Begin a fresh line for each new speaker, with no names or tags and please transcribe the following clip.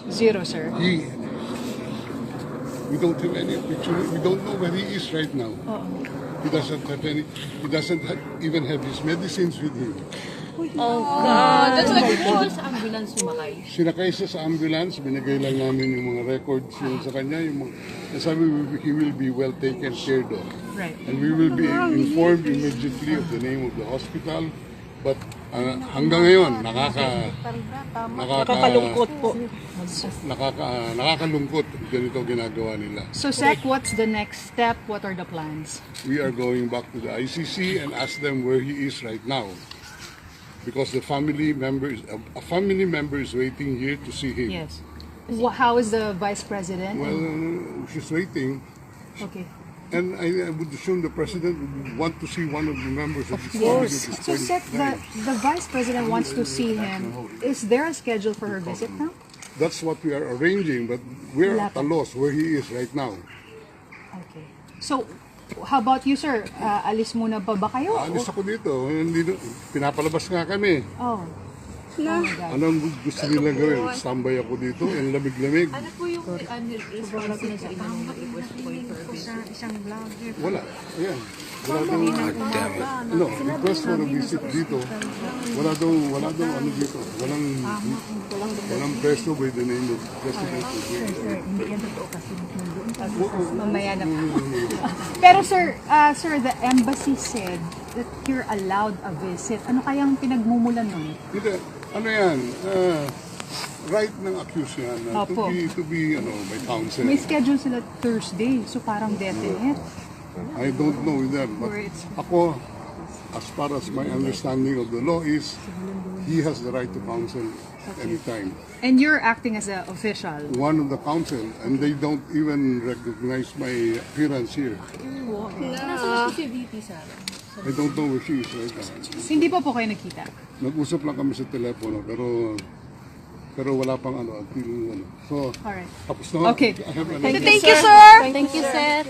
Zero, sir.
We don't have any picture. We don't know where he is right now. He doesn't have any. He doesn't even have his medicines with him.
That's why bumibili sa ambulance sumakay.
Sinakay siya sa ambulance, binigay lang namin yung mga records yun sa kanya. Yung mga, sabi, he will be well taken care of.
Right.
And we will be informed immediately of the name of the hospital. But hanggang ngayon,
Nakakalungkot po.
nakakalungkot ganito ginagawa nila.
So, Sec, what's the next step? What are the plans?
We are going back to the ICC and ask them where he is right now. Because the family member is, a family member is waiting here to see him.
Yes. How is the Vice President?
Well, she's waiting.
Okay.
And I would assume the president would want to see one of the members of his family.
Yes. So, Sec, the Vice President wants to see him. Is there a schedule for her visit now?
That's what we are arranging, but we're at a loss where he is right now.
Okay. So, how about you, sir? Alis muna pa ba kayo?
Alis ako dito. Hindi, pinapalabas nga kami.
Oh. Oh my God.
Anong gusto nila gawin? Standby ako dito, ang lamig-lamig.
Ano po yung response niya sa inyo nung request po yung permit?
Wala. Ayan. Wala daw, no, request for a visit dito. Wala daw ano dito. Walang preso by the name of President.
Mamaya na. Pero sir, the embassy said that you're allowed a visit. Ano kayang pinagmumulan nun?
Hindi, ano yan, right ng accused yan na
Opo.
to be by counsel.
May schedule sila Thursday, so parang definite.
I don't know that, but ako, as far as my understanding of the law is, he has the right to counsel anytime.
And you're acting as an official.
One of the counsel, and they don't even recognize my appearance here.
Nasaan si VP Sara?
I don't know where she is right now.
Hindi pa po kayo nakita.
Nag-usap lang kami sa telepono, pero wala pang until. So,
Alright.
tapos na.
Okay.
I have an-
Thank you, sir.
Thank you, sir.